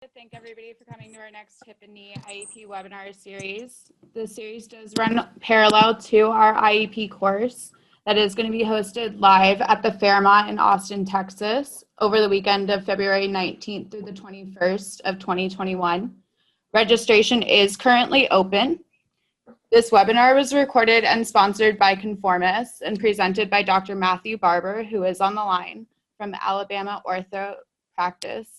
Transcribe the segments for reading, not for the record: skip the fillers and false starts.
Thank everybody for coming to our next hip and knee IEP webinar series. The series does run parallel to our IEP course that is going to be hosted live at the Fairmont in Austin, Texas over the weekend of February 19th through the 21st of 2021. Registration is currently open. This webinar was recorded and sponsored by Conformis and presented by Dr. Matthew Barber, who is on the line from Alabama Ortho Practice.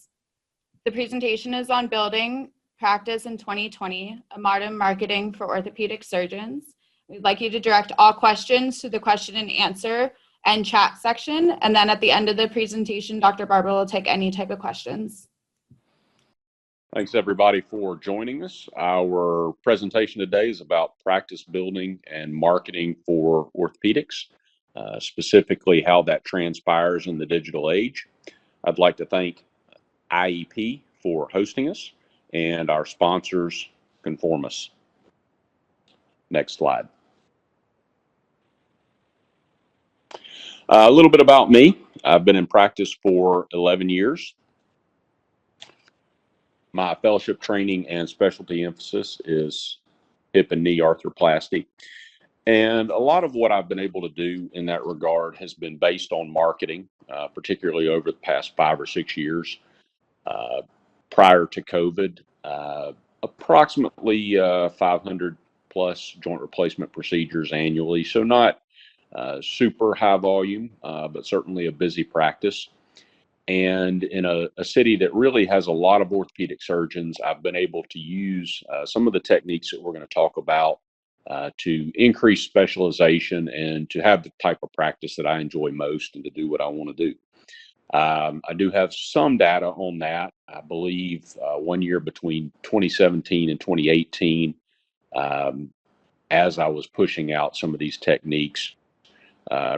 The presentation is on building practice in 2020, a modern marketing for orthopedic surgeons. We'd like you to direct all questions to the question and answer and chat section. And then at the end of the presentation, Dr. Barber will take any type of questions. Thanks everybody for joining us. Our presentation today is about practice building and marketing for orthopedics, specifically how that transpires in the digital age. I'd like to thank IEP for hosting us and our sponsors, Conformis. Next slide. A little bit about me. I've been in practice for 11 years. My fellowship training and specialty emphasis is hip and knee arthroplasty. And a lot of what I've been able to do in that regard has been based on marketing, particularly over the past 5 or 6 years. Prior to COVID, approximately 500 plus joint replacement procedures annually. So not super high volume, but certainly a busy practice. And in a city that really has a lot of orthopedic surgeons, I've been able to use some of the techniques that we're going to talk about to increase specialization and to have the type of practice that I enjoy most and to do what I want to do. I do have some data on that. I believe 1 year between 2017 and 2018, as I was pushing out some of these techniques,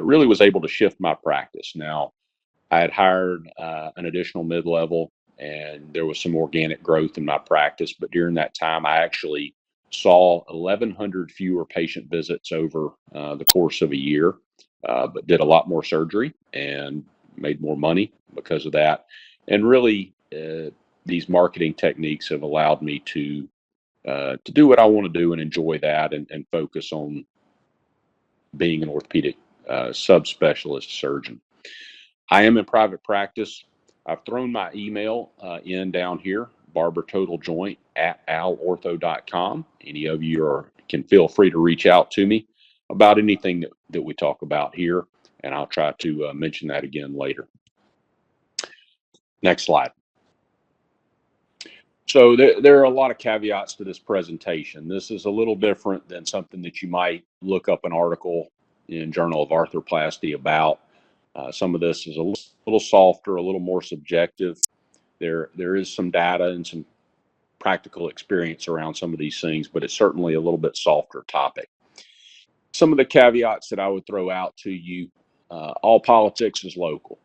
really was able to shift my practice. Now, I had hired an additional mid-level and there was some organic growth in my practice, but during that time, I actually saw 1,100 fewer patient visits over the course of a year, but did a lot more surgery and made more money because of that. And really, these marketing techniques have allowed me to do what I want to do and enjoy that and focus on being an orthopedic subspecialist surgeon. I am in private practice. I've thrown my email in down here, barbertotaljoint@alortho.com. Any of you can feel free to reach out to me about anything that we talk about here, and I'll try to mention that again later. Next slide. So there are a lot of caveats to this presentation. This is a little different than something that you might look up an article in Journal of Arthroplasty about. Some of this is a little softer, a little more subjective. There is some data and some practical experience around some of these things, but it's certainly a little bit softer topic. Some of the caveats that I would throw out to you, all politics is local.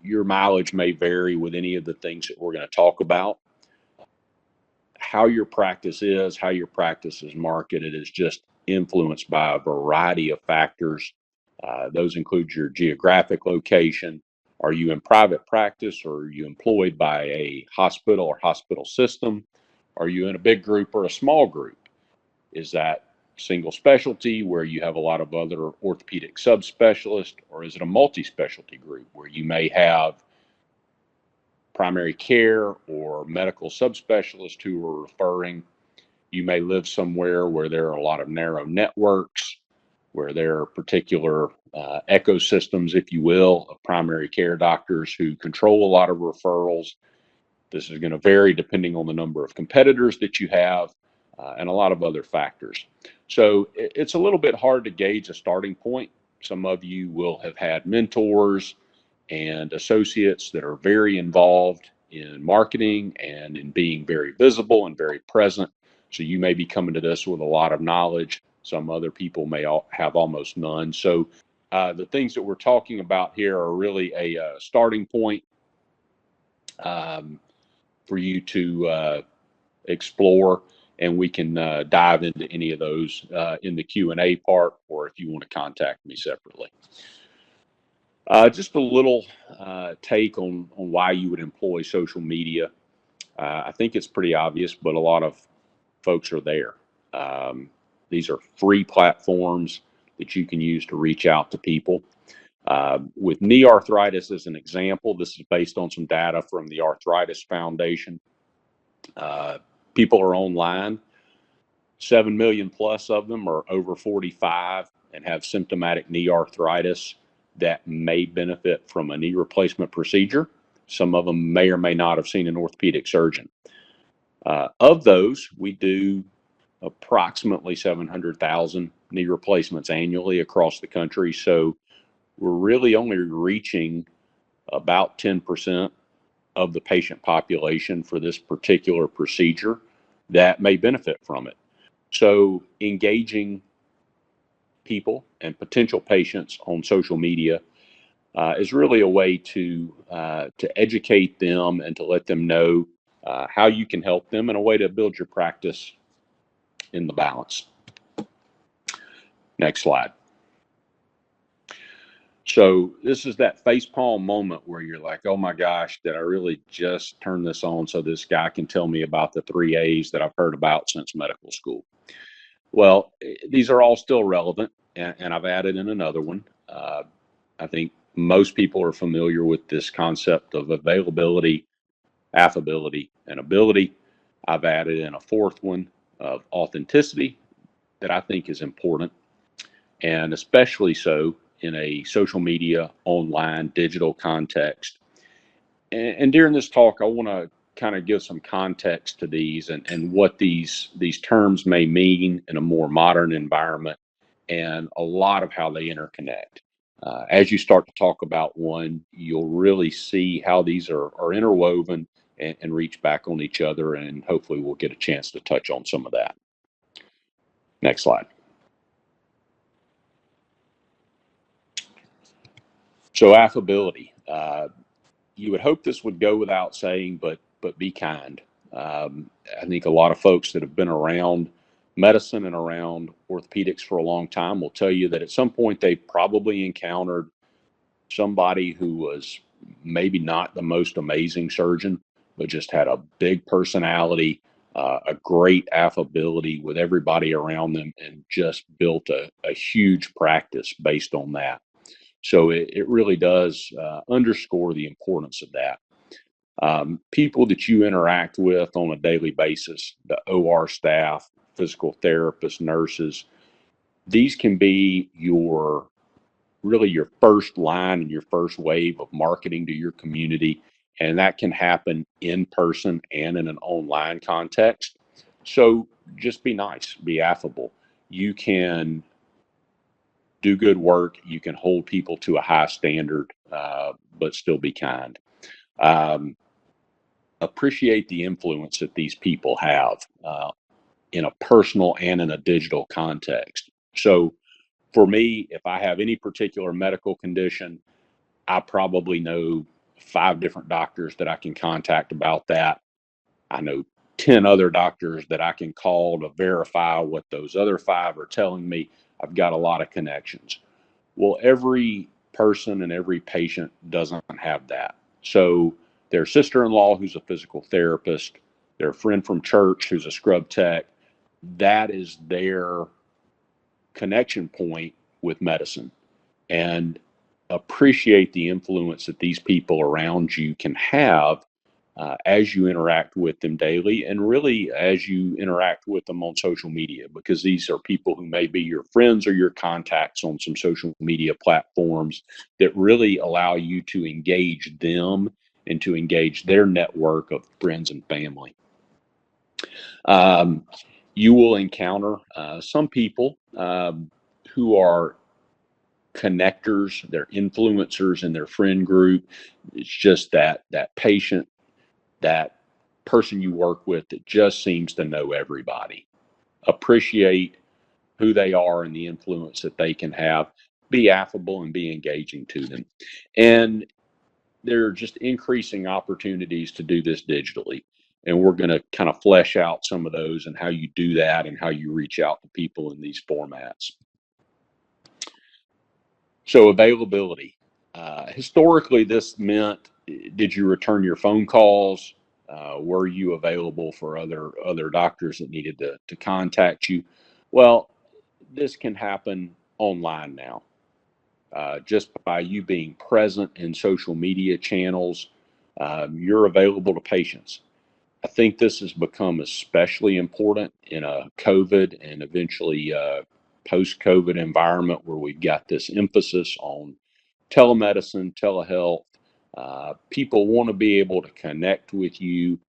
Your mileage may vary with any of the things that we're going to talk about. How your practice is, how your practice is marketed is just influenced by a variety of factors. Those include your geographic location. Are you in private practice or are you employed by a hospital or hospital system? Are you in a big group or a small group? Is that single specialty where you have a lot of other orthopedic subspecialists, or is it a multi-specialty group where you may have primary care or medical subspecialists who are referring? You may live somewhere where there are a lot of narrow networks, where there are particular ecosystems, if you will, of primary care doctors who control a lot of referrals. This is going to vary depending on the number of competitors that you have and a lot of other factors. So it's a little bit hard to gauge a starting point. Some of you will have had mentors and associates that are very involved in marketing and in being very visible and very present. So you may be coming to this with a lot of knowledge. Some other people may have almost none. So the things that we're talking about here are really a starting point for you to explore, and we can dive into any of those in the Q&A part, or if you want to contact me separately. Just a little take on why you would employ social media. I think it's pretty obvious, but a lot of folks are there. These are free platforms that you can use to reach out to people. With knee arthritis as an example, this is based on some data from the Arthritis Foundation. People are online. 7 million plus of them are over 45 and have symptomatic knee arthritis that may benefit from a knee replacement procedure. Some of them may or may not have seen an orthopedic surgeon. Of those, we do approximately 700,000 knee replacements annually across the country. So we're really only reaching about 10% of the patient population for this particular procedure that may benefit from it. So engaging people and potential patients on social media is really a way to educate them and to let them know how you can help them, and a way to build your practice in the balance. Next slide. So this is that facepalm moment where you're like, oh my gosh, did I really just turn this on so this guy can tell me about the 3 A's that I've heard about since medical school? Well, these are all still relevant, and I've added in another one. I think most people are familiar with this concept of availability, affability, and ability. I've added in a fourth one of authenticity that I think is important, and especially so in a social media, online, digital context. And during this talk, I want to kind of give some context to these, and what these terms may mean in a more modern environment, and a lot of how they interconnect. As you start to talk about one, you'll really see how these are interwoven and reach back on each other, and hopefully we'll get a chance to touch on some of that. Next slide. So affability. You would hope this would go without saying, but be kind. I think a lot of folks that have been around medicine and around orthopedics for a long time will tell you that at some point they probably encountered somebody who was maybe not the most amazing surgeon, but just had a big personality, a great affability with everybody around them, and just built a huge practice based on that. So it really does underscore the importance of that. People that you interact with on a daily basis, the OR staff, physical therapists, nurses, these can be really your first line and your first wave of marketing to your community. And that can happen in person and in an online context. So just be nice, be affable. You can do good work. You can hold people to a high standard, but still be kind. Appreciate the influence that these people have in a personal and in a digital context. So for me, if I have any particular medical condition, I probably know 5 different doctors that I can contact about that. I know 10 other doctors that I can call to verify what those other 5 are telling me. I've got a lot of connections. Well, every person and every patient doesn't have that. So their sister-in-law who's a physical therapist, their friend from church who's a scrub tech, that is their connection point with medicine. And appreciate the influence that these people around you can have as you interact with them daily, and really as you interact with them on social media, because these are people who may be your friends or your contacts on some social media platforms that really allow you to engage them and to engage their network of friends and family. You will encounter some people who are connectors, they're influencers in their friend group. It's just that patient, that person you work with that just seems to know everybody. Appreciate who they are and the influence that they can have. Be affable and be engaging to them. And there are just increasing opportunities to do this digitally. And we're going to kind of flesh out some of those and how you do that and how you reach out to people in these formats. So availability. Historically, this meant, did you return your phone calls? Were you available for other doctors that needed to contact you? Well, this can happen online now. Just by you being present in social media channels, you're available to patients. I think this has become especially important in a COVID and eventually post-COVID environment where we've got this emphasis on telemedicine, telehealth. People want to be able to connect with you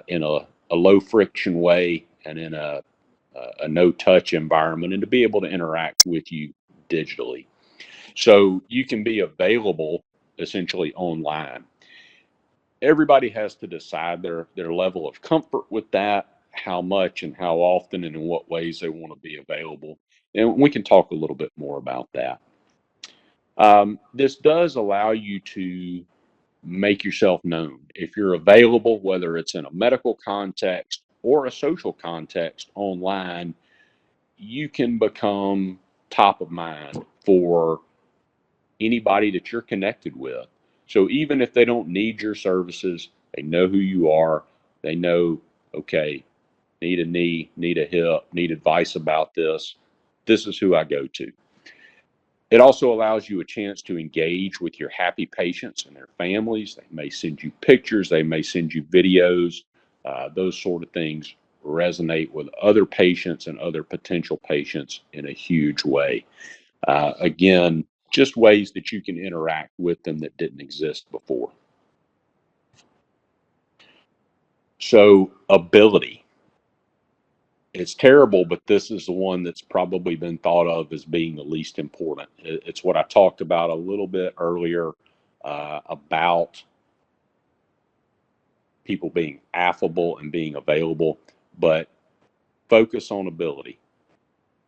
in a low friction way and in a no touch environment, and to be able to interact with you digitally. So you can be available essentially online. Everybody has to decide their level of comfort with that, how much and how often and in what ways they want to be available. And we can talk a little bit more about that. This does allow you to make yourself known. If you're available, whether it's in a medical context or a social context online, you can become top of mind for anybody that you're connected with. So even if they don't need your services, they know who you are. They know, okay, need a knee, need a hip, need advice about this. This is who I go to. It also allows you a chance to engage with your happy patients and their families. They may send you pictures, they may send you videos. Those sort of things resonate with other patients and other potential patients in a huge way. Again, just ways that you can interact with them that didn't exist before. So, ability. It's terrible, but this is the one that's probably been thought of as being the least important. It's what I talked about a little bit earlier about people being affable and being available, but focus on ability.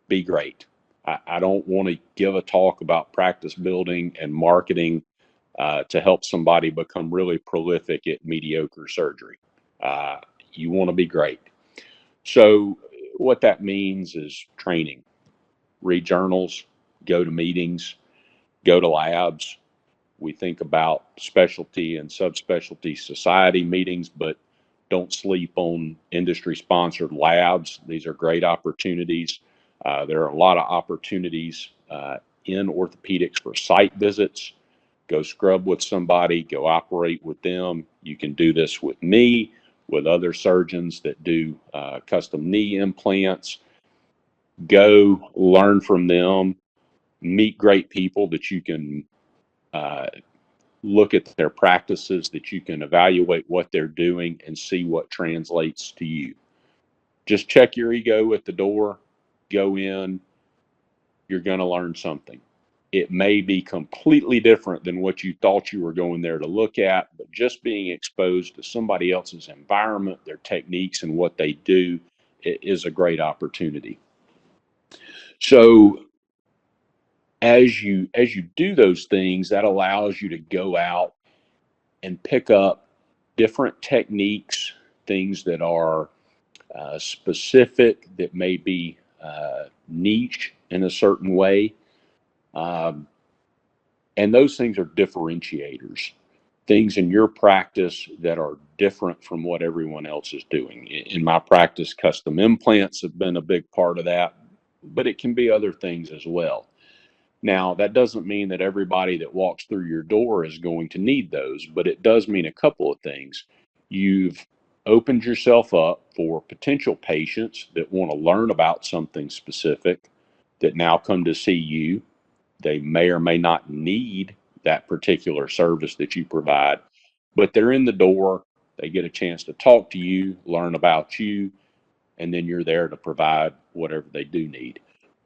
Be great. I don't want to give a talk about practice building and marketing to help somebody become really prolific at mediocre surgery. Uh, you want to be great. So, what that means is training, read journals, go to meetings, go to labs. We think about specialty and subspecialty society meetings, but don't sleep on industry sponsored labs. These are great opportunities. There are a lot of opportunities in orthopedics for site visits. Go scrub with somebody, go operate with them. You can do this with me, with other surgeons that do custom knee implants. Go learn from them, meet great people that you can uh, look at their practices, that you can evaluate what they're doing and see what translates to you. Just check your ego at the door, go in, you're going to learn something. It may be completely different than what you thought you were going there to look at, but just being exposed to somebody else's environment, their techniques, and what they do is a great opportunity. So as you do those things, that allows you to go out and pick up different techniques, things that are specific, that may be niche in a certain way. Um, and those things are differentiators, things in your practice that are different from what everyone else is doing. In my practice, custom implants have been a big part of that, but it can be other things as well. Now, that doesn't mean that everybody that walks through your door is going to need those, but it does mean a couple of things. You've opened yourself up for potential patients that want to learn about something specific that now come to see you. They may or may not need that particular service that you provide, but they're in the door. They get a chance to talk to you, learn about you, and then you're there to provide whatever they do need.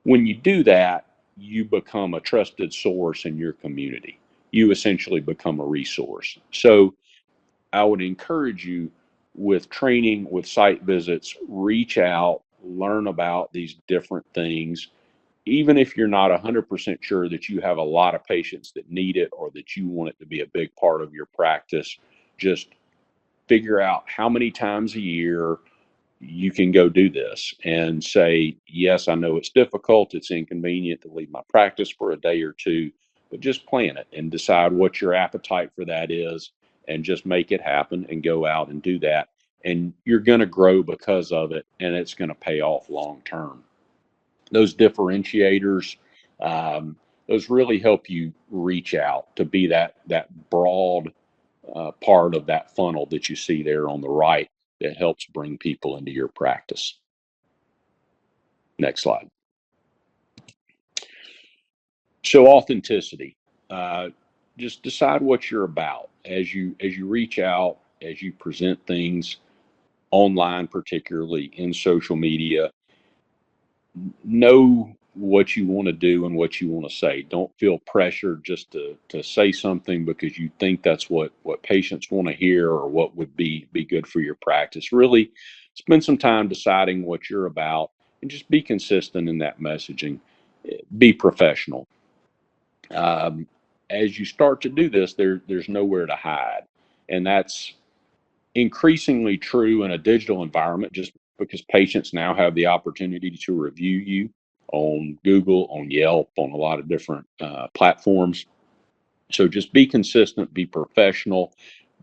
When you do that, you become a trusted source in your community. You essentially become a resource. So I would encourage you, with training, with site visits, reach out, learn about these different things. Even if you're not 100% sure that you have a lot of patients that need it or that you want it to be a big part of your practice, just figure out how many times a year you can go do this and say, yes, I know it's difficult, it's inconvenient to leave my practice for a day or two, but just plan it and decide what your appetite for that is and just make it happen and go out and do that. And you're going to grow because of it, and it's going to pay off long term. Those differentiators, those really help you reach out to be that broad part of that funnel that you see there on the right that helps bring people into your practice. Next slide. So authenticity. Just decide what you're about as you reach out, as you present things online, particularly in social media. Know what you want to do and what you want to say. Don't feel pressured just to say something because you think that's what patients want to hear or what would be good for your practice. Really spend some time deciding what you're about and just be consistent in that messaging. Be professional. As you start to do this, there's nowhere to hide. And that's increasingly true in a digital environment just because patients now have the opportunity to review you on Google, on Yelp, on a lot of different platforms. So just be consistent, be professional,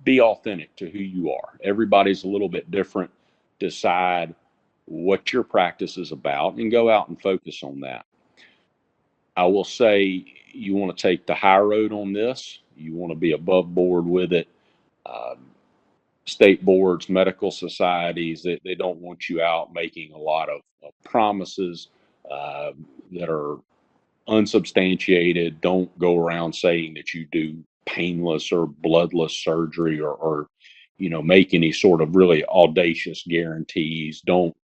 be authentic to who you are. Everybody's a little bit different. Decide what your practice is about and go out and focus on that. I will say you want to take the high road on this. You want to be above board with it. State boards, medical societies, they don't want you out making a lot of promises that are unsubstantiated. Don't go around saying that you do painless or bloodless surgery or make any sort of really audacious guarantees. Don't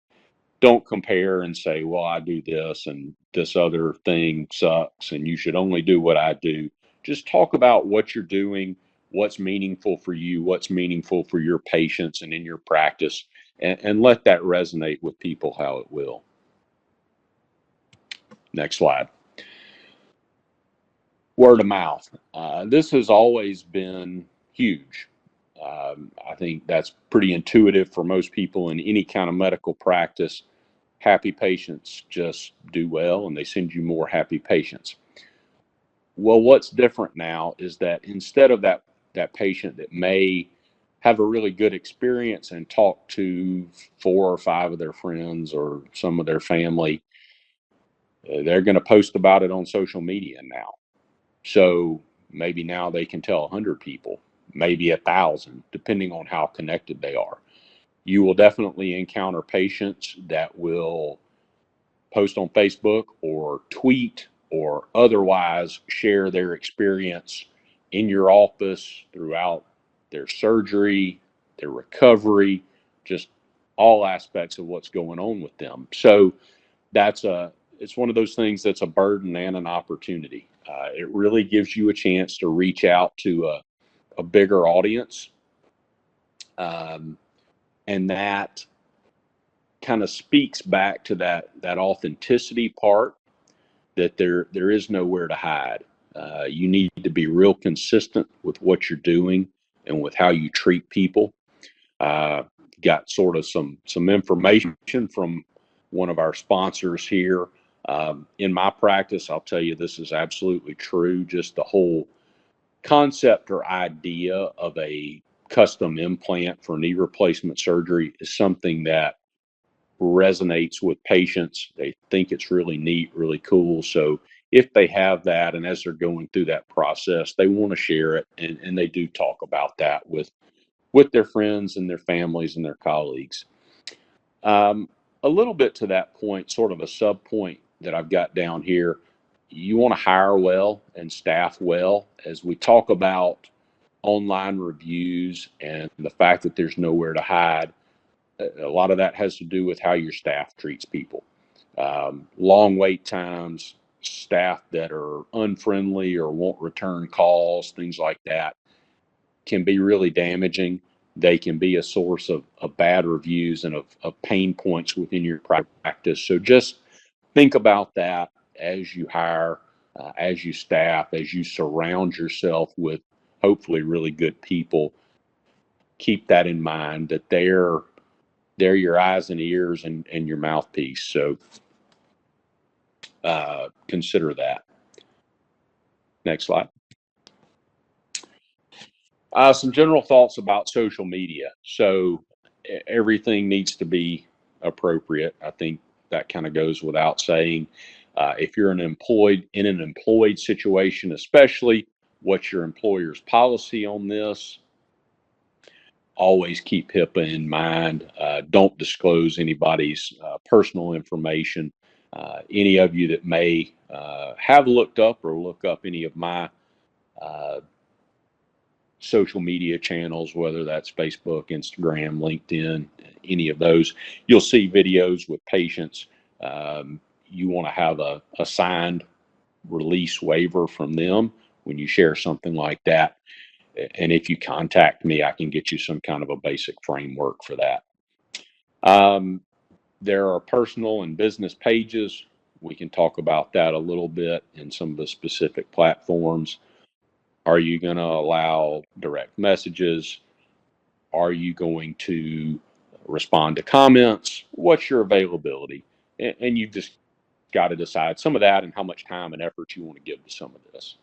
compare and say, well, I do this and this other thing sucks and you should only do what I do. Just talk about what you're doing, what's meaningful for you, what's meaningful for your patients and in your practice, and let that resonate with people how it will. Next slide. Word of mouth. This has always been huge. I think that's pretty intuitive for most people in any kind of medical practice. Happy patients just do well and they send you more happy patients. Well, what's different now is that instead of that patient that may have a really good experience and talk to 4 or 5 of their friends or some of their family, they're going to post about it on social media now. So maybe now they can tell 100 people, maybe 1,000, depending on how connected they are. You will definitely encounter patients that will post on Facebook or tweet or otherwise share their experience in your office throughout their surgery, their recovery, just all aspects of what's going on with them. So it's one of those things that's a burden and an opportunity. It really gives you a chance to reach out to a bigger audience. And that kind of speaks back to that authenticity part, that there is nowhere to hide. You need to be real consistent with what you're doing and with how you treat people. Got sort of some information from one of our sponsors here. In my practice, I'll tell you this is absolutely true. Just the whole concept or idea of a custom implant for knee replacement surgery is something that resonates with patients. They think it's really neat, really cool. So if they have that and as they're going through that process, they want to share it, and they do talk about that with their friends and their families and their colleagues. A little bit to that point, sort of a sub point that I've got down here, you want to hire well and staff well. As we talk about online reviews and the fact that there's nowhere to hide, a lot of that has to do with how your staff treats people. Long wait times, staff that are unfriendly or won't return calls, things like that can be really damaging. They can be a source of bad reviews and of pain points within your practice. So just think about that as you hire, as you staff, as you surround yourself with hopefully really good people. Keep that in mind, that they're your eyes and ears and your mouthpiece. So consider that. Next slide. Some general thoughts about social media. So everything needs to be appropriate. I think that kind of goes without saying. If you're in an employed situation, especially, what's your employer's policy on this? Always keep HIPAA in mind. Don't disclose anybody's personal information. Any of you that may have looked up or look up any of my social media channels, whether that's Facebook, Instagram, LinkedIn, any of those, you'll see videos with patients. You want to have a signed release waiver from them when you share something like that. And if you contact me, I can get you some kind of a basic framework for that. There are personal and business pages. We can talk about that a little bit in some of the specific platforms. Are you going to allow direct messages? Are you going to respond to comments? What's your availability? And you've just got to decide some of that and how much time and effort you want to give to some of this.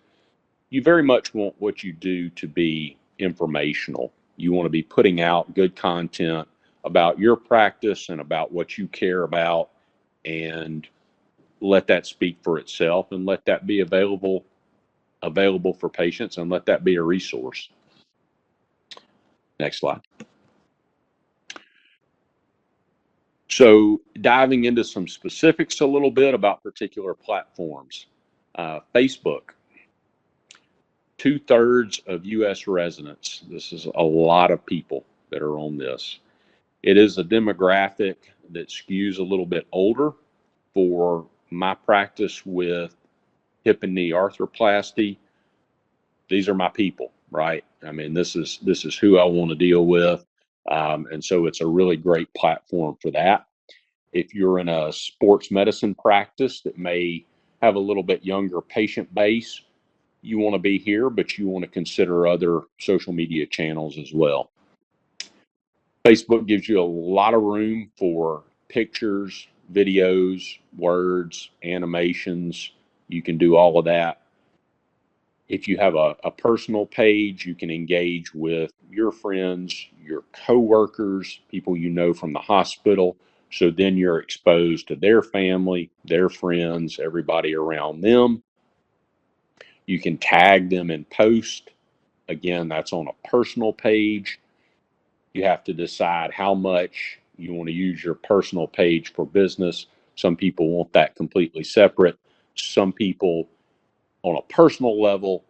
You very much want what you do to be informational. You want to be putting out good content about your practice and about what you care about, and let that speak for itself, and let that be available for patients, and let that be a resource. Next slide. So diving into some specifics a little bit about particular platforms. Facebook, 2/3 of U.S. residents. This is a lot of people that are on this. It is a demographic that skews a little bit older. For my practice with hip and knee arthroplasty, these are my people, right? I mean, this is who I want to deal with. And so it's a really great platform for that. If you're in a sports medicine practice that may have a little bit younger patient base, you want to be here, but you want to consider other social media channels as well. Facebook gives you a lot of room for pictures, videos, words, animations. You can do all of that. If you have a personal page, you can engage with your friends, your coworkers, people you know from the hospital. So then you're exposed to their family, their friends, everybody around them. You can tag them in post. Again, that's on a personal page. You have to decide how much you want to use your personal page for business. Some people want that completely separate. Some people, on a personal level,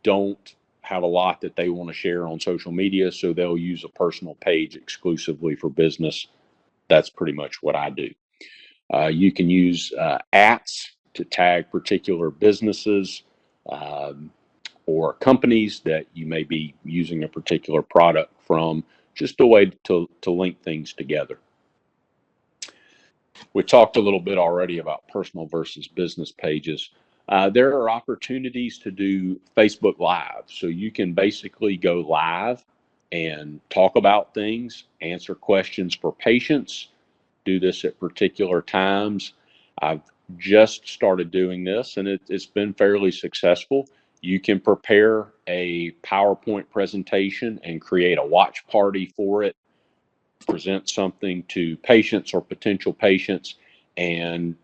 don't have a lot that they want to share on social media, so they'll use a personal page exclusively for business. That's pretty much what I do. You can use @ to tag particular businesses or companies that you may be using a particular product from, just a way to link things together. We talked a little bit already about personal versus business pages. There are opportunities to do Facebook Live. So you can basically go live and talk about things, answer questions for patients, do this at particular times. I've just started doing this, and it's been fairly successful. You can prepare a PowerPoint presentation and create a watch party for it, present something to patients or potential patients, and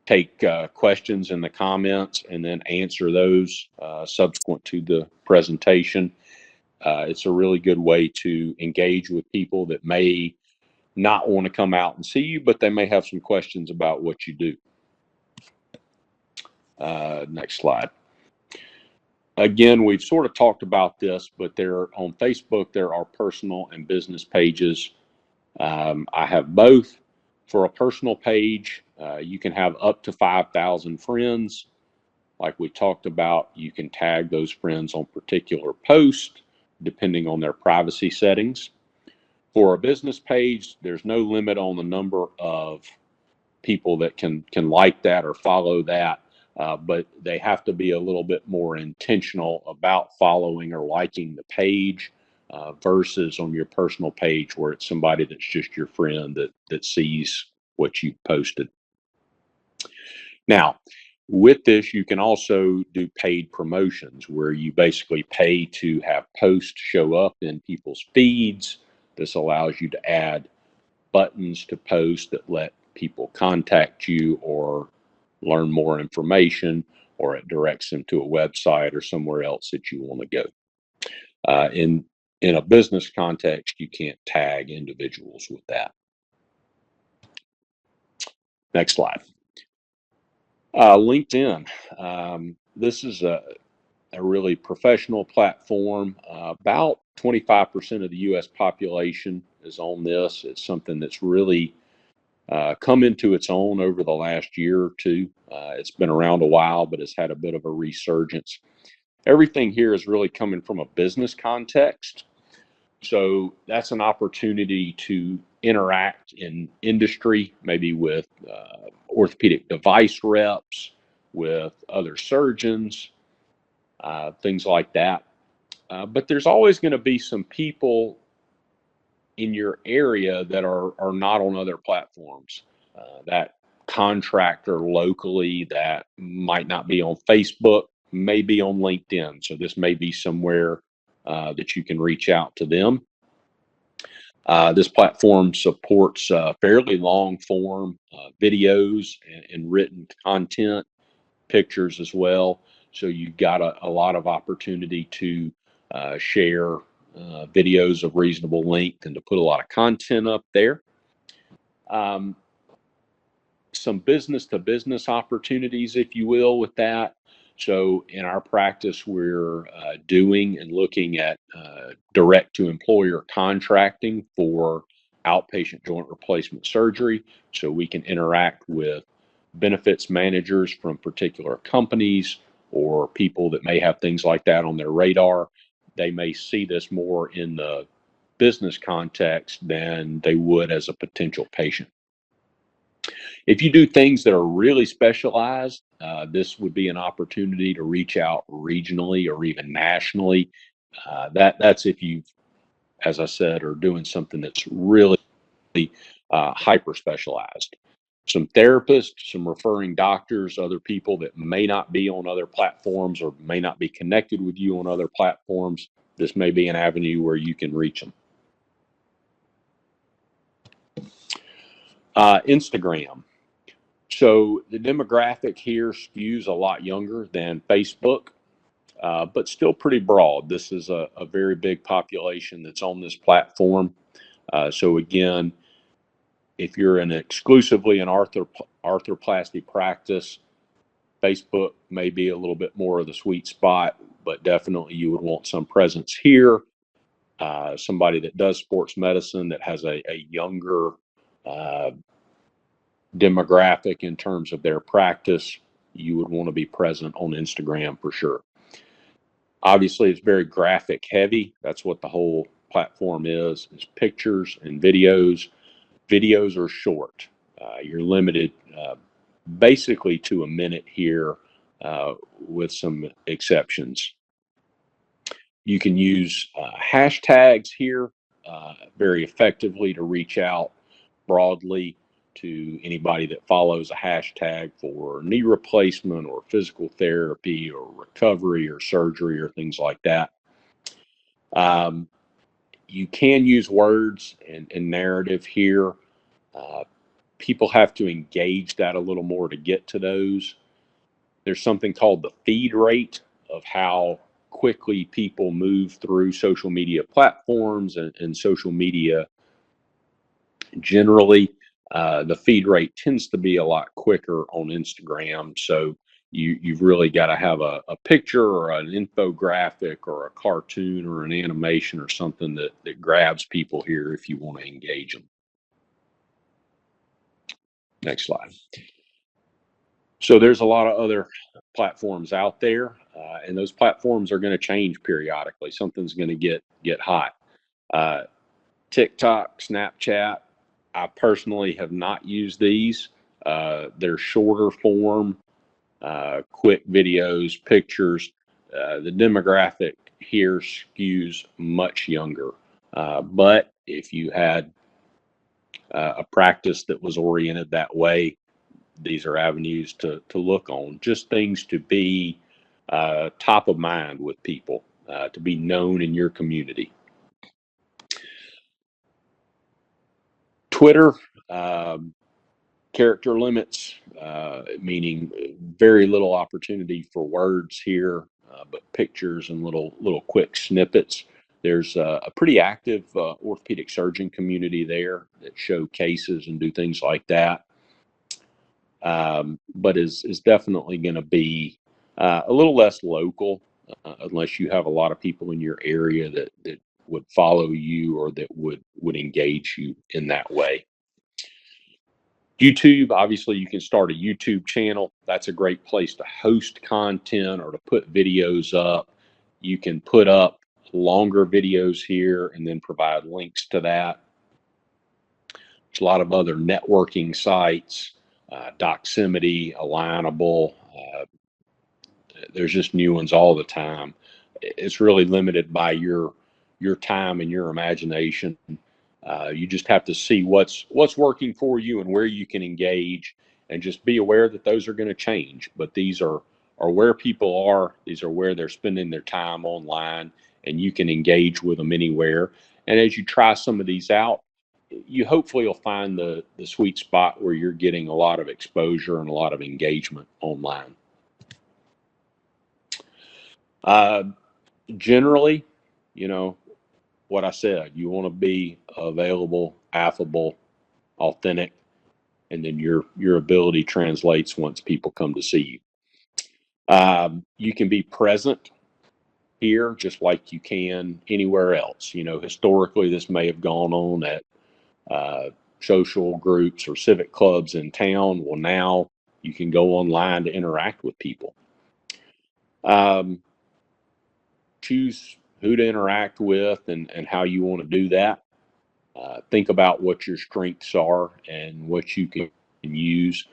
take questions in the comments and then answer those subsequent to the presentation. It's a really good way to engage with people that may not want to come out and see you, but they may have some questions about what you do. Next slide. Again, we've sort of talked about this, but on Facebook, there are personal and business pages. I have both. For a personal page, you can have up to 5,000 friends. Like we talked about, you can tag those friends on particular posts, depending on their privacy settings. For a business page, there's no limit on the number of people that can like that or follow that, but they have to be a little bit more intentional about following or liking the page versus on your personal page where it's somebody that's just your friend that sees what you posted. Now, With this, you can also do paid promotions where you basically pay to have posts show up in people's feeds. This allows you to add buttons to posts that let people contact you or learn more information, or it directs them to a website or somewhere else that you want to go. In a business context, you can't tag individuals with that. Next slide. LinkedIn. This is a really professional platform. About 25% of the U.S. population is on this. It's something that's really come into its own over the last year or two. It's been around a while, but it's had a bit of a resurgence. Everything here is really coming from a business context. So that's an opportunity to interact in industry, maybe with orthopedic device reps, with other surgeons, things like that. But there's always going to be some people in your area that are not on other platforms. That contractor locally that might not be on Facebook may be on LinkedIn. So this may be somewhere that you can reach out to them. This platform supports fairly long form videos and written content, pictures as well. So you've got a lot of opportunity to share videos of reasonable length and to put a lot of content up there. Some business to business opportunities, if you will, with that. So in our practice, we're doing and looking at direct to employer contracting for outpatient joint replacement surgery. So we can interact with benefits managers from particular companies or people that may have things like that on their radar. They may see this more in the business context than they would as a potential patient. If you do things that are really specialized, this would be an opportunity to reach out regionally or even nationally. That's if you, as I said, are doing something that's really hyper specialized. Some therapists, some referring doctors, other people that may not be on other platforms or may not be connected with you on other platforms. This may be an avenue where you can reach them. Instagram. So the demographic here skews a lot younger than Facebook, but still pretty broad. This is a very big population that's on this platform. So again, if you're exclusively an arthroplasty practice, Facebook may be a little bit more of the sweet spot, but definitely you would want some presence here. Somebody that does sports medicine that has a younger demographic in terms of their practice, you would want to be present on Instagram for sure. Obviously, it's very graphic heavy. That's what the whole platform is pictures and videos. Videos are short. You're limited basically to a minute here with some exceptions. You can use hashtags here very effectively to reach out broadly to anybody that follows a hashtag for knee replacement or physical therapy or recovery or surgery or things like that. You can use words and narrative here. People have to engage that a little more to get to those. There's something called the feed rate of how quickly people move through social media platforms and social media generally. The feed rate tends to be a lot quicker on Instagram. So you've really got to have a picture or an infographic or a cartoon or an animation or something that grabs people here if you want to engage them. Next slide. So there's a lot of other platforms out there, and those platforms are going to change periodically. Something's going to get hot. TikTok, Snapchat, I personally have not used these. They're shorter form, quick videos, pictures. The demographic here skews much younger. But if you had a practice that was oriented that way, these are avenues to look on, just things to be top of mind with people, to be known in your community. Twitter, character limits, meaning very little opportunity for words here, but pictures and little quick snippets. There's a pretty active orthopedic surgeon community there that show cases and do things like that. But is definitely going to be a little less local, unless you have a lot of people in your area that would follow you or that would engage you in that way. YouTube, obviously, you can start a YouTube channel. That's a great place to host content or to put videos up. You can put up longer videos here and then provide links to that. There's a lot of other networking sites, Doximity, Alignable. There's just new ones all the time. It's really limited by your time and your imagination. You just have to see what's working for you and where you can engage, and just be aware that those are going to change. But these are where people are. These are where they're spending their time online, and you can engage with them anywhere. And as you try some of these out, you hopefully will find the sweet spot where you're getting a lot of exposure and a lot of engagement online. Generally, you know, what I said, you want to be available, affable, authentic, and then your ability translates once people come to see you. You can be present here just like you can anywhere else. You know, historically, this may have gone on at social groups or civic clubs in town. Well, now you can go online to interact with people. Choose who to interact with and how you want to do that. Think about what your strengths are and what you can use.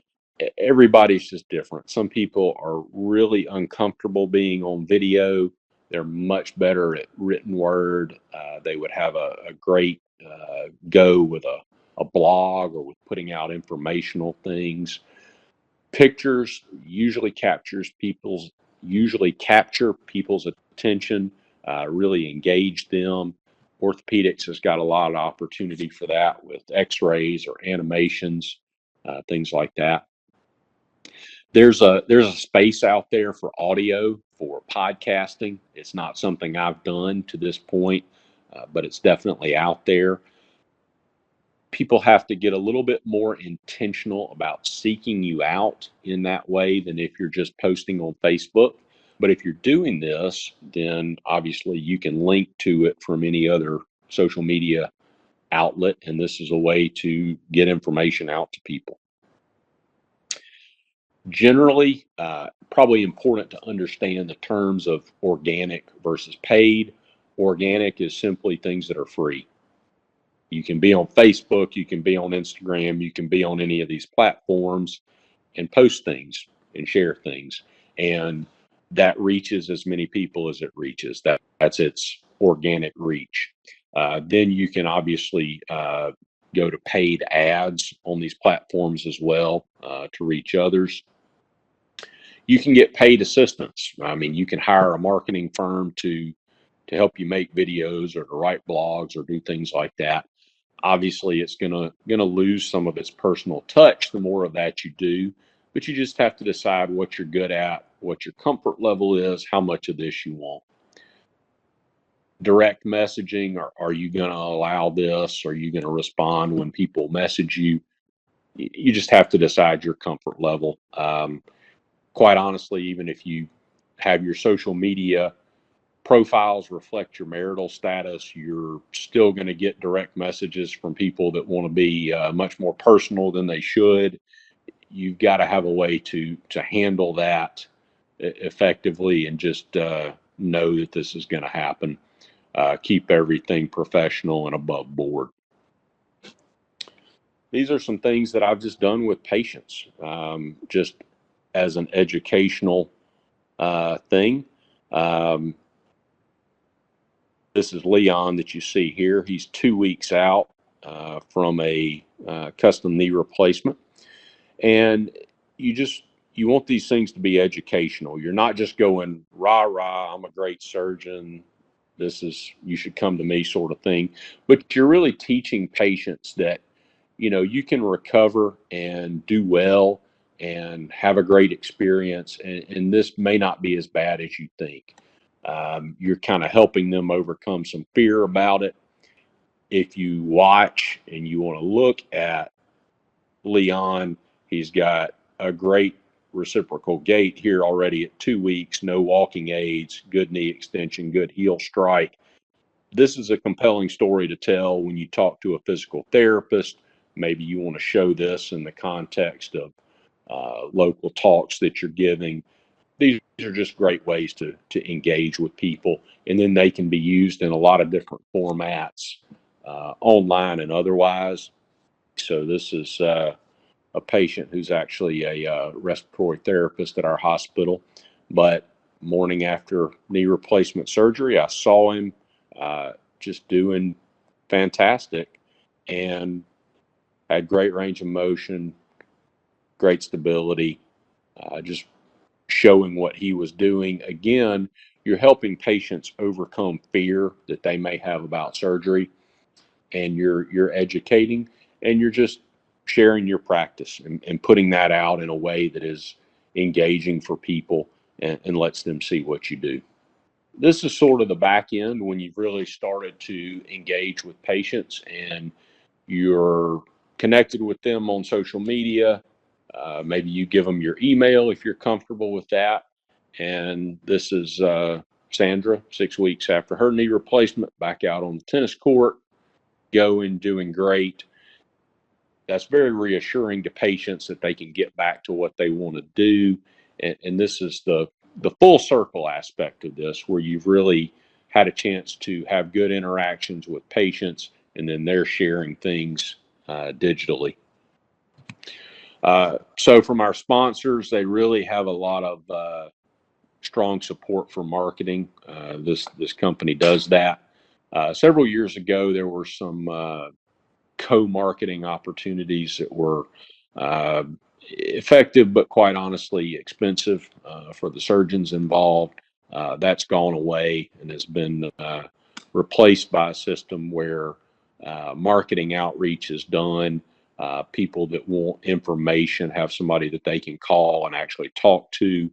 Everybody's just different. Some people are really uncomfortable being on video. They're much better at written word. They would have a great go with a blog or with putting out informational things. Pictures usually capture people's attention, really engage them. Orthopedics has got a lot of opportunity for that with x-rays or animations, things like that. There's a space out there for audio, for podcasting. It's not something I've done to this point, but it's definitely out there. People have to get a little bit more intentional about seeking you out in that way than if you're just posting on Facebook. But if you're doing this, then obviously you can link to it from any other social media outlet, and this is a way to get information out to people. Generally, probably important to understand the terms of organic versus paid. Organic is simply things that are free. You can be on Facebook, you can be on Instagram, you can be on any of these platforms and post things and share things. And that reaches as many people as it reaches. That's its organic reach. Then you can obviously go to paid ads on these platforms as well to reach others. You can get paid assistance. I mean, you can hire a marketing firm to help you make videos or to write blogs or do things like that. Obviously, it's gonna lose some of its personal touch the more of that you do, but you just have to decide what you're good at, what your comfort level is, how much of this you want. Direct messaging, or are you going to allow this? Are you going to respond when people message you? You just have to decide your comfort level. Quite honestly, even if you have your social media profiles reflect your marital status, you're still going to get direct messages from people that want to be much more personal than they should. You've got to have a way to handle that effectively and just know that this is going to happen. Keep everything professional and above board. These are some things that I've just done with patients, just as an educational thing. This is Leon that you see here. He's 2 weeks out from a custom knee replacement. And you want these things to be educational. You're not just going, rah, rah, I'm a great surgeon. You should come to me sort of thing. But you're really teaching patients that, you can recover and do well and have a great experience. And this may not be as bad as you think. You're kind of helping them overcome some fear about it. If you watch and you want to look at Leon, he's got a great reciprocal gait here already at 2 weeks, no walking aids, good knee extension, good heel strike. This is a compelling story to tell when you talk to a physical therapist. Maybe you want to show this in the context of local talks that you're giving. These are just great ways to engage with people, and then they can be used in a lot of different formats, online and otherwise. So this is a patient who's actually a respiratory therapist at our hospital. But morning after knee replacement surgery, I saw him just doing fantastic and had great range of motion, great stability, just showing what he was doing. Again, you're helping patients overcome fear that they may have about surgery, and you're educating, and you're just sharing your practice and putting that out in a way that is engaging for people and lets them see what you do. This is sort of the back end when you've really started to engage with patients and you're connected with them on social media. Maybe you give them your email if you're comfortable with that. And this is Sandra, 6 weeks after her knee replacement, back out on the tennis court, going, doing great. That's very reassuring to patients that they can get back to what they want to do. And this is the full circle aspect of this, where you've really had a chance to have good interactions with patients, and then they're sharing things digitally. So from our sponsors, they really have a lot of strong support for marketing. This company does that. Several years ago, there were some co-marketing opportunities that were effective, but quite honestly expensive for the surgeons involved. That's gone away and has been replaced by a system where marketing outreach is done. People that want information have somebody that they can call and actually talk to,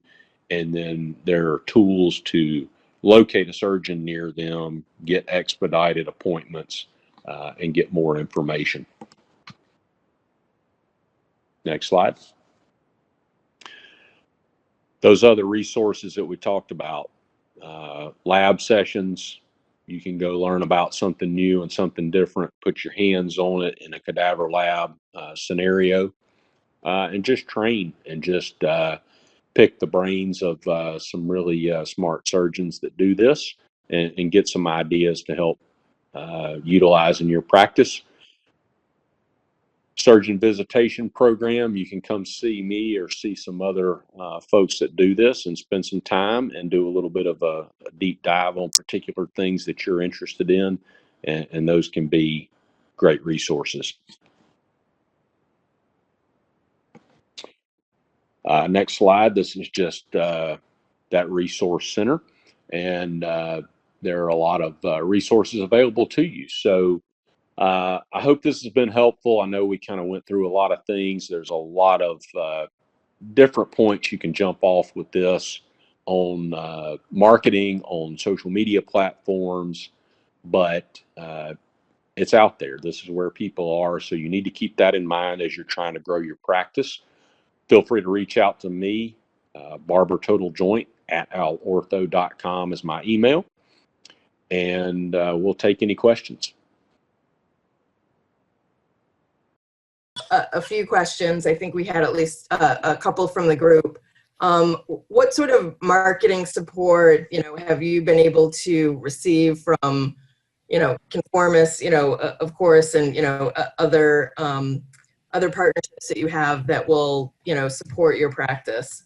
and then there are tools to locate a surgeon near them, get expedited appointments, and get more information. Next slide. Those other resources that we talked about, lab sessions, you can go learn about something new and something different, put your hands on it in a cadaver lab scenario, and just train and just pick the brains of some really smart surgeons that do this, and get some ideas to help utilize in your practice. Surgeon visitation program, you can come see me or see some other folks that do this and spend some time and do a little bit of a deep dive on particular things that you're interested in, and those can be great resources. Next slide. This is just that resource center, and there are a lot of resources available to you. So I hope this has been helpful. I know we kind of went through a lot of things. There's a lot of different points you can jump off with this on marketing, on social media platforms, but it's out there. This is where people are. So you need to keep that in mind as you're trying to grow your practice. Feel free to reach out to me. Barber Total Joint at alortho.com is my email, and we'll take any questions. A few questions. I think we had at least a couple from the group. What sort of marketing support, have you been able to receive from, Conformis, of course, and, other partnerships that you have that will, support your practice?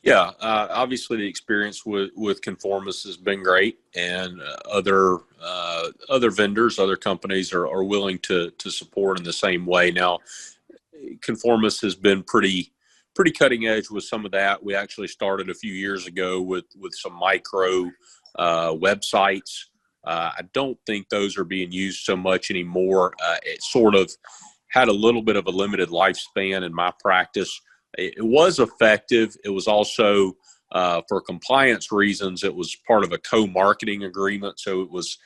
Yeah, obviously the experience with Conformis has been great, and other vendors, other companies are willing to support in the same way. Now, Conformis has been pretty cutting edge with some of that. We actually started a few years ago with some micro websites. I don't think those are being used so much anymore. It sort of had a little bit of a limited lifespan in my practice. It was effective. It was also, for compliance reasons, it was part of a co-marketing agreement. So it was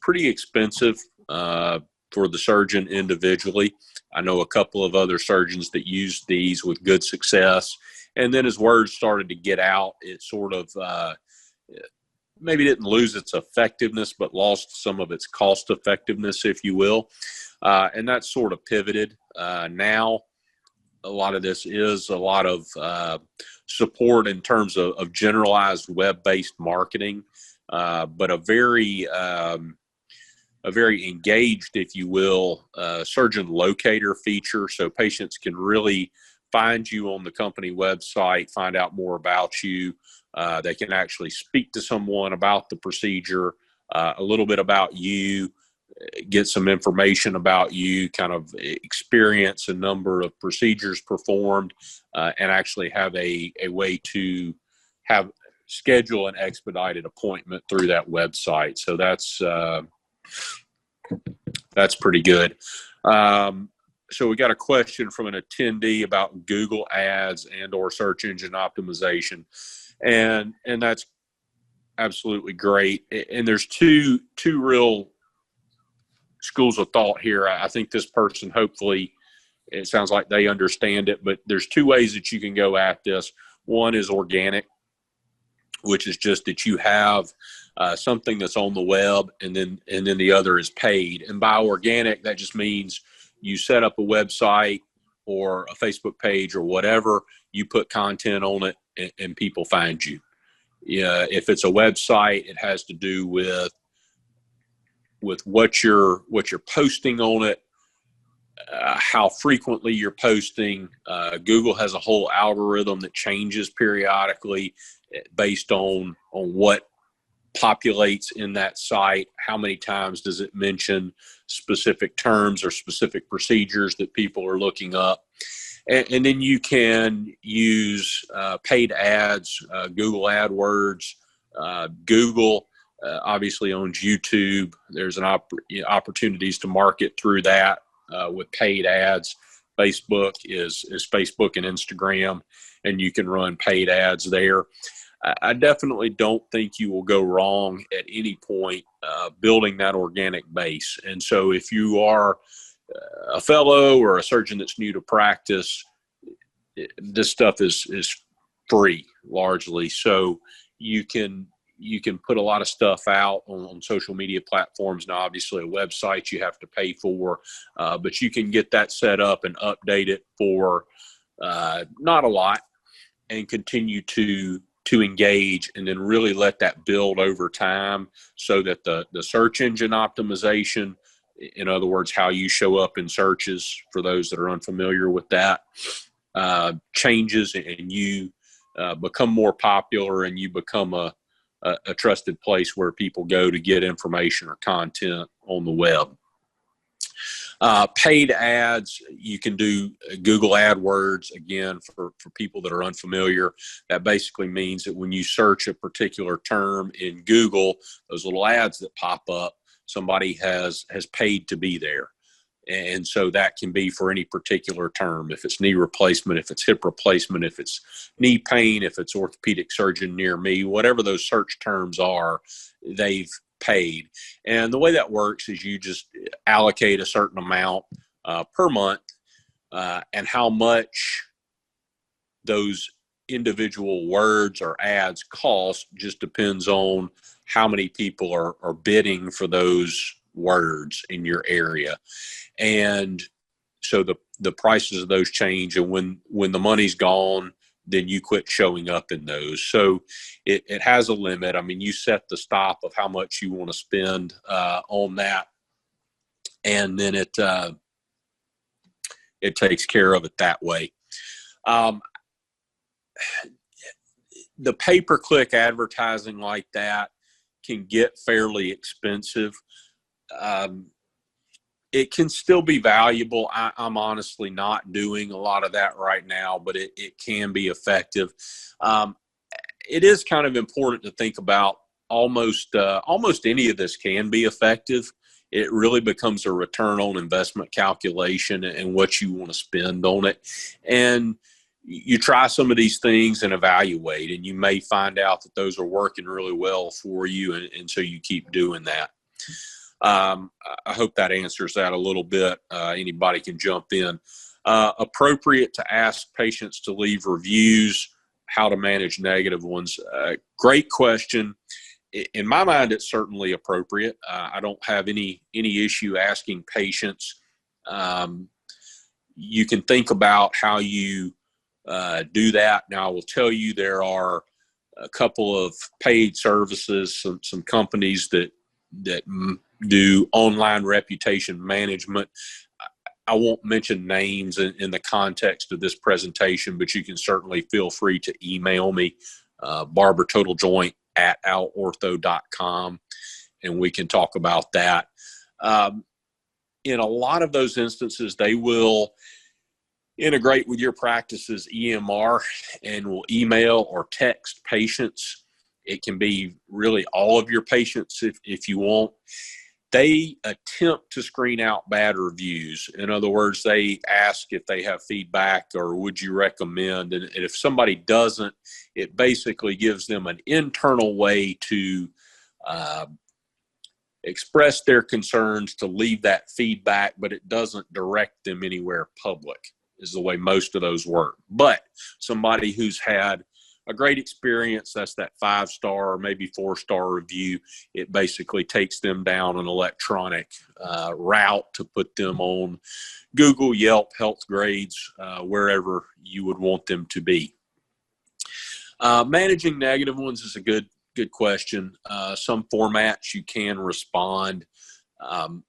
pretty expensive for the surgeon individually. I know a couple of other surgeons that used these with good success. And then as word started to get out, it sort of maybe didn't lose its effectiveness, but lost some of its cost effectiveness, if you will. And that sort of pivoted. Now, a lot of this is a lot of support in terms of generalized web-based marketing, but a very engaged, if you will, surgeon locator feature. So patients can really find you on the company website, find out more about you. They can actually speak to someone about the procedure, a little bit about you, get some information about you, kind of experience a number of procedures performed, and actually have a way to schedule an expedited appointment through that website. So that's pretty good. So we got a question from an attendee about Google Ads and or search engine optimization, and that's absolutely great. And there's two real schools of thought here. I think this person, hopefully, it sounds like they understand it, but there's two ways that you can go at this. One is organic, which is just that you have something that's on the web, and then the other is paid. And by organic, that just means you set up a website or a Facebook page or whatever, you put content on it, and people find you. Yeah, if it's a website, it has to do with what you're posting on it, how frequently you're posting. Google has a whole algorithm that changes periodically based on what populates in that site. How many times does it mention specific terms or specific procedures that people are looking up? And then you can use paid ads, Google AdWords. Google obviously owns YouTube. There's opportunities to market through that with paid ads. Facebook is Facebook and Instagram, and you can run paid ads there. I definitely don't think you will go wrong at any point building that organic base. And so if you are a fellow or a surgeon that's new to practice, this stuff is free largely. So you can put a lot of stuff out on social media platforms. Now, obviously, a website you have to pay for, but you can get that set up and update it for not a lot, and continue to engage, and then really let that build over time, so that the search engine optimization, in other words, how you show up in searches for those that are unfamiliar with that, changes, and you become more popular, and you become a trusted place where people go to get information or content on the web. Paid ads, you can do Google AdWords. Again, for people that are unfamiliar, that basically means that when you search a particular term in Google, those little ads that pop up, somebody has paid to be there. And so that can be for any particular term. If it's knee replacement, if it's hip replacement, if it's knee pain, if it's orthopedic surgeon near me, whatever those search terms are, they've paid. And the way that works is you just allocate a certain amount per month, and how much those individual words or ads cost just depends on how many people are bidding for those words in your area. And so the prices of those change, and when the money's gone, then you quit showing up in those. So it has a limit. I mean, you set the stop of how much you want to spend on that, and then it takes care of it that way. The pay-per-click advertising like that can get fairly expensive. it can still be valuable. I'm honestly not doing a lot of that right now, but it can be effective. It is kind of important to think about almost any of this can be effective. It really becomes a return on investment calculation and what you want to spend on it. And you try some of these things and evaluate, and you may find out that those are working really well for you. And so you keep doing that. I hope that answers that a little bit. Anybody can jump in. Appropriate to ask patients to leave reviews, how to manage negative ones. Great question. In my mind, it's certainly appropriate. I don't have any issue asking patients. You can think about how you do that. Now, I will tell you there are a couple of paid services, some companies that do online reputation management. I won't mention names in the context of this presentation, but you can certainly feel free to email me, Barber Total Joint @alortho.com, and we can talk about that. In a lot of those instances, they will integrate with your practice's EMR and will email or text patients. It can be really all of your patients if you want. They attempt to screen out bad reviews. In other words, they ask if they have feedback or would you recommend. And if somebody doesn't, it basically gives them an internal way to express their concerns, to leave that feedback, but it doesn't direct them anywhere public, is the way most of those work. But somebody who's had a great experience, that's that 5-star or maybe 4-star review, it basically takes them down an electronic route to put them on Google, Yelp, Health Grades, wherever you would want them to be. Managing negative ones is a good question. Some formats you can respond.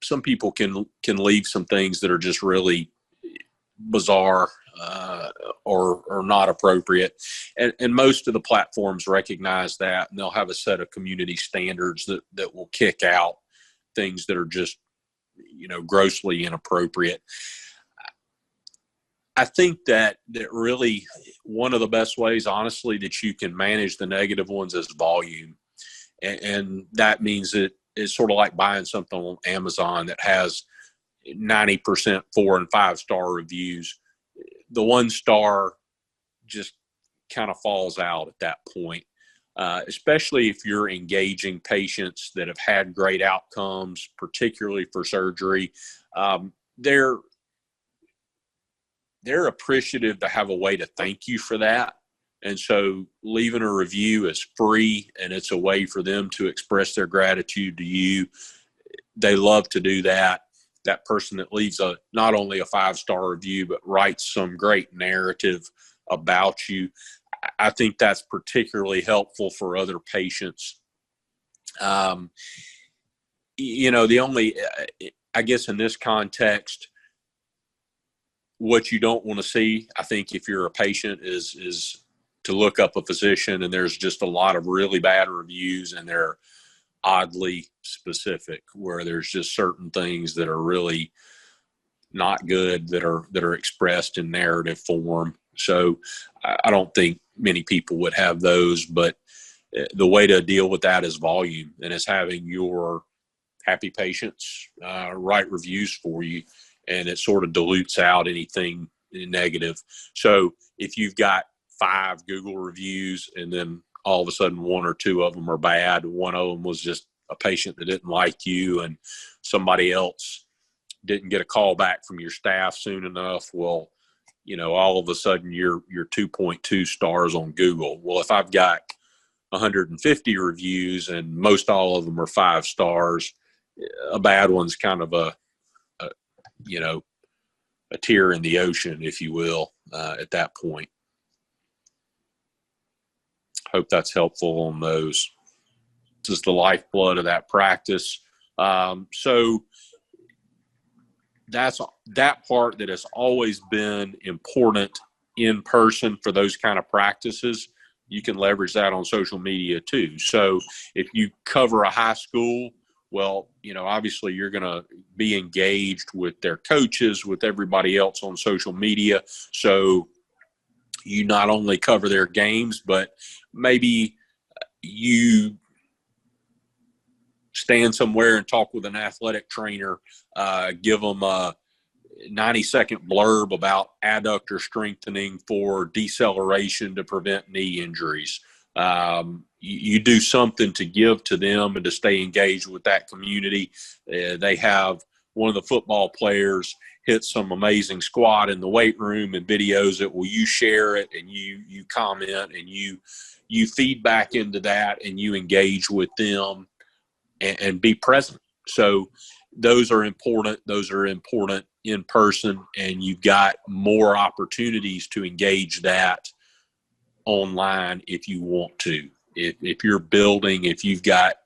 Some people can leave some things that are just really bizarre or not appropriate, and most of the platforms recognize that, and they'll have a set of community standards that will kick out things that are just grossly inappropriate. I think that really one of the best ways, honestly, that you can manage the negative ones is volume, and that means that it's sort of like buying something on Amazon that has 90% 4- and 5-star reviews. The 1-star just kind of falls out at that point, especially if you're engaging patients that have had great outcomes, particularly for surgery. They're appreciative to have a way to thank you for that. And so leaving a review is free, and it's a way for them to express their gratitude to you. They love to do that. That person that leaves not only a 5-star review, but writes some great narrative about you, I think that's particularly helpful for other patients. The only, I guess in this context, what you don't want to see, I think if you're a patient, is to look up a physician and there's just a lot of really bad reviews and they're oddly specific, where there's just certain things that are really not good that are expressed in narrative form. So I don't think many people would have those, but the way to deal with that is volume, and it's having your happy patients write reviews for you, and it sort of dilutes out anything negative. So if you've got 5 Google reviews and then all of a sudden 1 or 2 of them are bad, one of them was just a patient that didn't like you and somebody else didn't get a call back from your staff soon enough, well, all of a sudden you're 2.2 stars on Google. Well, if I've got 150 reviews and most all of them are 5 stars, a bad one's kind of a tear in the ocean, if you will, at that point. Hope that's helpful on those. Just the lifeblood of that practice. So that's that part that has always been important in person for those kind of practices. You can leverage that on social media too. So if you cover a high school, well, obviously you're going to be engaged with their coaches, with everybody else on social media. So you not only cover their games, but maybe you stand somewhere and talk with an athletic trainer, give them a 90-second blurb about adductor strengthening for deceleration to prevent knee injuries. You do something to give to them and to stay engaged with that community. They have one of the football players hit some amazing squat in the weight room and videos it. Well, you share it and you comment and you feed back into that and you engage with them and be present. So those are important. Those are important in person, and you've got more opportunities to engage that online if you want to. If you're building, if you've got,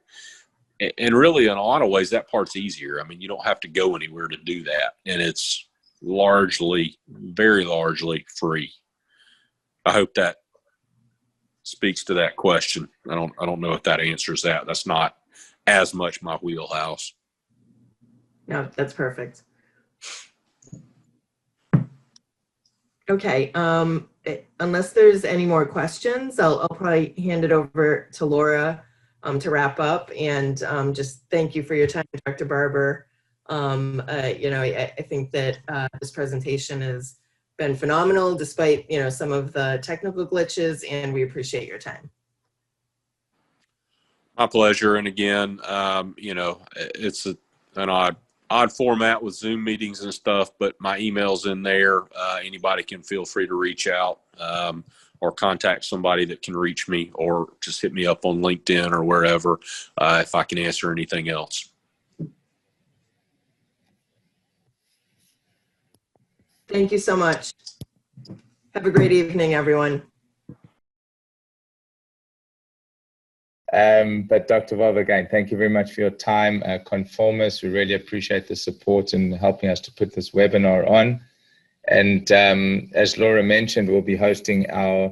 and really in a lot of ways that part's easier. I mean, you don't have to go anywhere to do that, and it's largely, very largely free. I hope that speaks to that question. I don't know if that answers that. That's not as much my wheelhouse. No, that's perfect. Okay, unless there's any more questions, I'll probably hand it over to Laura to wrap up, and just thank you for your time, Dr. Barber. You know, I think that this presentation has been phenomenal despite, you know, some of the technical glitches, and we appreciate your time. My pleasure. And again, you know, it's an odd format with Zoom meetings and stuff, but my email's in there. Anybody can feel free to reach out or contact somebody that can reach me, or just hit me up on LinkedIn or wherever if I can answer anything else. Thank you so much. Have a great evening, everyone. But Dr. Barber, again, thank you very much for your time. Conformis, we really appreciate the support in helping us to put this webinar on. And as Laura mentioned, we'll be hosting our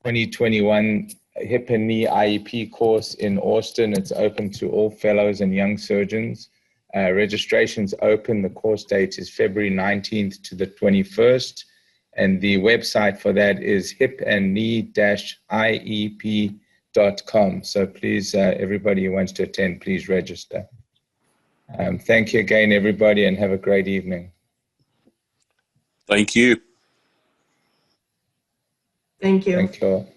2021 hip and knee IEP course in Austin. It's open to all fellows and young surgeons. Registration's open. The course date is February 19th to the 21st. And the website for that is hipandknee-iep.com. So please, everybody who wants to attend, please register. Thank you again, everybody, and have a great evening. Thank you. Thank you. Thank you all.